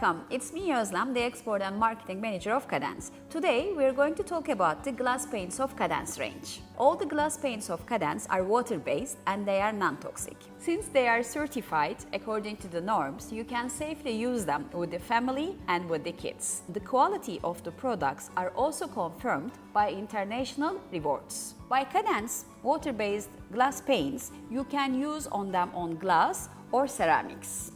Welcome, it's me Özlem, the Export and Marketing Manager of Cadence. Today we are going to talk about the glass paints of Cadence range. All the glass paints of Cadence are water-based and they are non-toxic. Since they are certified according to the norms, you can safely use them with the family and with the kids. The quality of the products are also confirmed by international rewards. By Cadence water-based glass paints, you can use on them on glass or ceramics.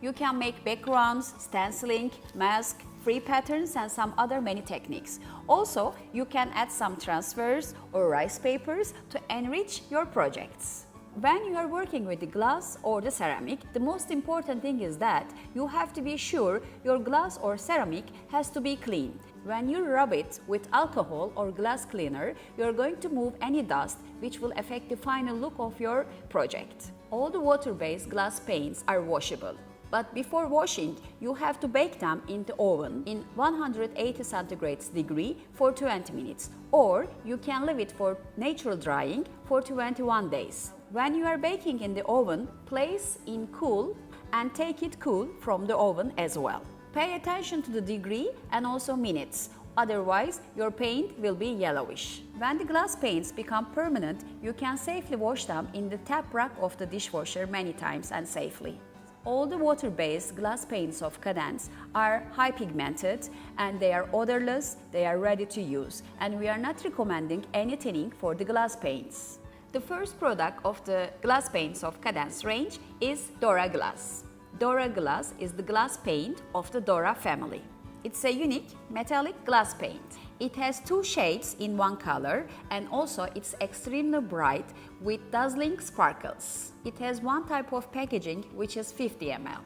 You can make backgrounds, stenciling, mask, free patterns and some other many techniques. Also, you can add some transfers or rice papers to enrich your projects. When you are working with the glass or the ceramic, the most important thing is that you have to be sure your glass or ceramic has to be clean. When you rub it with alcohol or glass cleaner, you are going to move any dust which will affect the final look of your project. All the water-based glass paints are washable. But before washing, you have to bake them in the oven in 180 centigrade degree for 20 minutes, or you can leave it for natural drying for 21 days. When you are baking in the oven, place in cool and take it cool from the oven as well. Pay attention to the degree and also minutes, otherwise your paint will be yellowish. When the glass paints become permanent, you can safely wash them in the tap rack of the dishwasher many times and safely. All the water-based glass paints of Cadence are high pigmented and they are odorless, they are ready to use, and we are not recommending any tinning for the glass paints. The first product of the glass paints of Cadence range is Dora Glass. Dora Glass is the glass paint of the Dora family. It's a unique metallic glass paint. It has two shades in one color and also it's extremely bright with dazzling sparkles. It has one type of packaging which is 50 ml.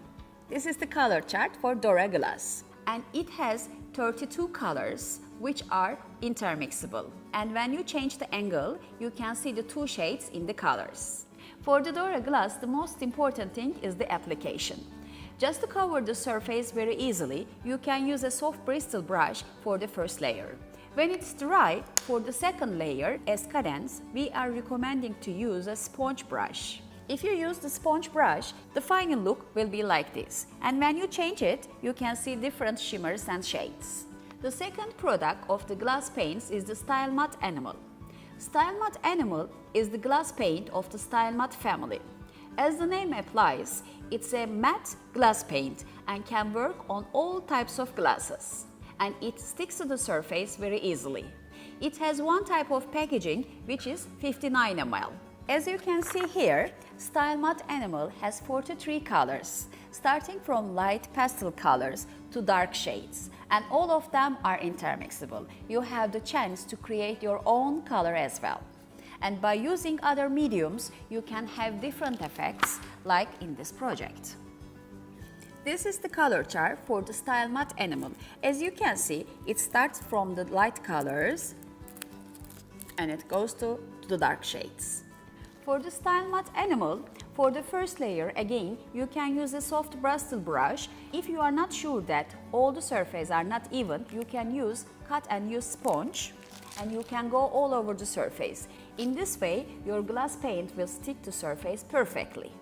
This is the color chart for Dora Glass and it has 32 colors which are intermixable. And when you change the angle, you can see the two shades in the colors. For the Dora Glass, the most important thing is the application. Just to cover the surface very easily, you can use a soft bristle brush for the first layer. When it's dry, for the second layer, as Cadence, we are recommending to use a sponge brush. If you use the sponge brush, the final look will be like this. And when you change it, you can see different shimmers and shades. The second product of the glass paints is the Style Matte Animal. Style Matte Animal is the glass paint of the Style Matte family. As the name applies, it's a matte glass paint and can work on all types of glasses. And it sticks to the surface very easily. It has one type of packaging which is 59 ml. As you can see here, Style Matte Animal has 43 colors, starting from light pastel colors to dark shades, and all of them are intermixable. You have the chance to create your own color as well. And by using other mediums, you can have different effects like in this project. This is the color chart for the Style Matte Animal. As you can see, it starts from the light colors and it goes to the dark shades. For the Style Matte Animal, for the first layer, again, you can use a soft bristle brush. If you are not sure that all the surfaces are not even, you can use cut and use sponge and you can go all over the surface. In this way, your glass paint will stick to surface perfectly.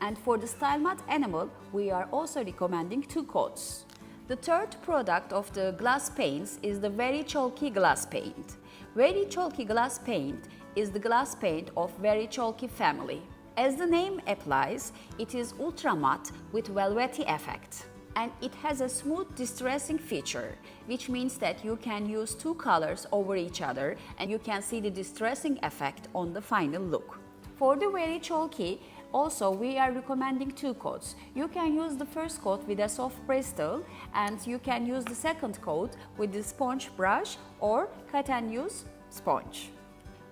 And for the Style Matte Animal, we are also recommending two coats. The third product of the glass paints is the Very Chalky Glass Paint. Very Chalky Glass Paint is the glass paint of Very Chalky family. As the name applies, it is ultra matte with velvety effect. And it has a smooth distressing feature, which means that you can use two colors over each other and you can see the distressing effect on the final look. For the Very Chalky, also we are recommending two coats. You can use the first coat with a soft bristle and you can use the second coat with the sponge brush or cut and use sponge.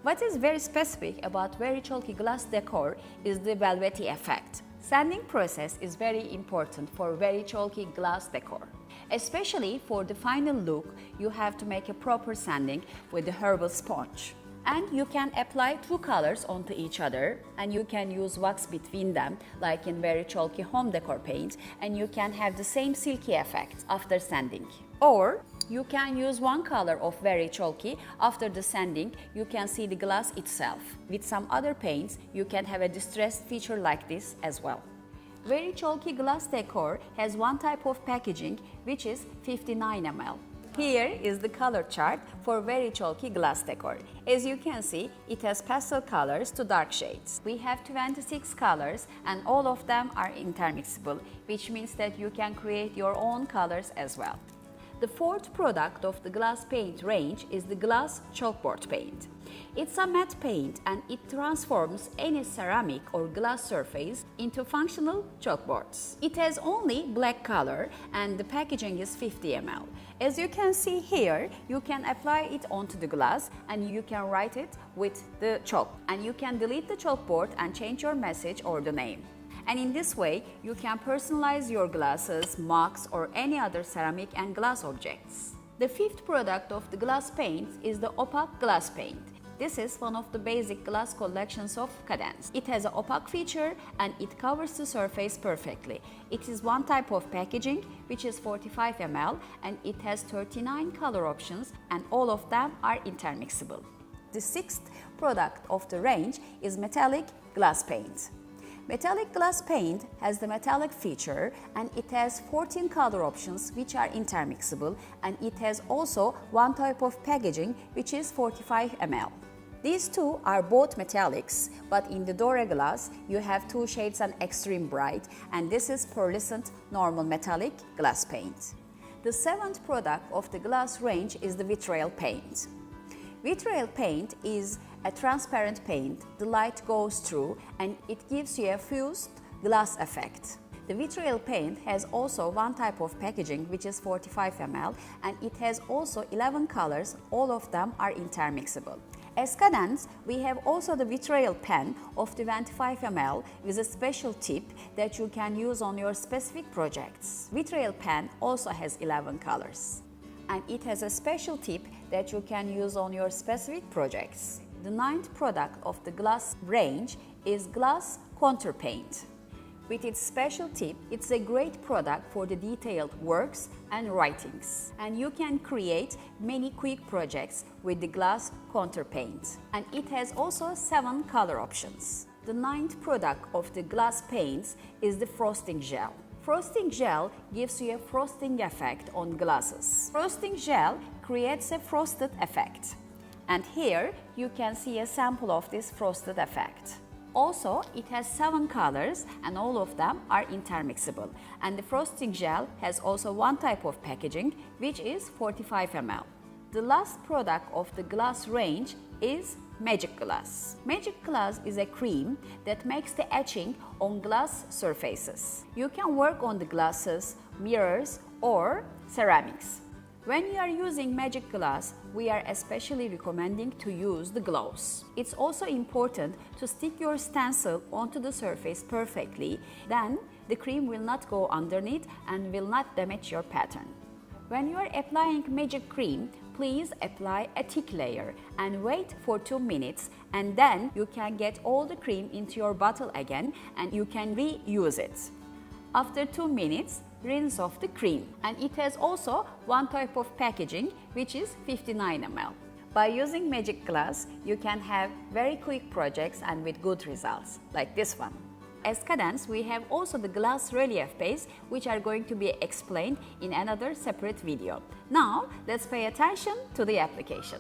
What is very specific about Very Chalky glass decor is the velvety effect. Sanding process is very important for Very Chalky glass decor. Especially for the final look, you have to make a proper sanding with the herbal sponge. And you can apply two colors onto each other and you can use wax between them like in Very Chalky home decor paint and you can have the same silky effect after sanding. Or you can use one color of Very Chalky. After the sanding, you can see the glass itself. With some other paints, you can have a distressed feature like this as well. Very chalky glass decor has one type of packaging, which is 59 ml. Here is the color chart for very chalky glass decor. As you can see, it has pastel colors to dark shades. We have 26 colors and all of them are intermixable, which means that you can create your own colors as well. The fourth product of the glass paint range is the glass chalkboard paint. It's a matte paint and it transforms any ceramic or glass surface into functional chalkboards. It has only black color and the packaging is 50 ml. As you can see here, you can apply it onto the glass and you can write it with the chalk. And you can delete the chalkboard and change your message or the name. And in this way, you can personalize your glasses, mugs, or any other ceramic and glass objects. The fifth product of the glass paint is the opaque glass paint. This is one of the basic glass collections of Cadence. It has an opaque feature and it covers the surface perfectly. It is one type of packaging, which is 45 ml, and it has 39 color options and all of them are intermixable. The sixth product of the range is metallic glass paint. Metallic glass paint has the metallic feature and it has 14 color options which are intermixable, and it has also one type of packaging which is 45 ml. These two are both metallics, but in the Dore glass you have two shades and extreme bright, and this is pearlescent normal metallic glass paint. The seventh product of the glass range is the vitriol paint. Vitriol paint is a transparent paint. The light goes through and it gives you a fused glass effect. The vitriol paint has also one type of packaging which is 45 ml, and it has also 11 colors, all of them are intermixable. As Cadence, we have also the vitriol pen of 25 ml with a special tip that you can use on your specific projects. Vitriol pen also has 11 colors. And it has a special tip that you can use on your specific projects. The ninth product of the glass range is glass contour paint. With its special tip, it's a great product for the detailed works and writings. And you can create many quick projects with the glass contour paint. And it has also 7 color options. The ninth product of the glass paints is the frosting gel. Frosting gel gives you a frosting effect on glasses. Frosting gel creates a frosted effect. And here you can see a sample of this frosted effect. Also, it has 7 colors and all of them are intermixable. And the frosting gel has also one type of packaging, which is 45 ml. The last product of the glass range is Magic Glass. Magic Glass is a cream that makes the etching on glass surfaces. You can work on the glasses, mirrors, or ceramics. When you are using Magic Glass, we are especially recommending to use the gloves. It's also important to stick your stencil onto the surface perfectly, then the cream will not go underneath and will not damage your pattern. When you are applying Magic Cream, please apply a thick layer and wait for 2 minutes, and then you can get all the cream into your bottle again and you can reuse it. After 2 minutes, rinse off the cream, and it has also one type of packaging which is 59 ml. By using Magic Glass, you can have very quick projects and with good results, like this one. As Cadence, we have also the glass relief base, which are going to be explained in another separate video. Now, let's pay attention to the application.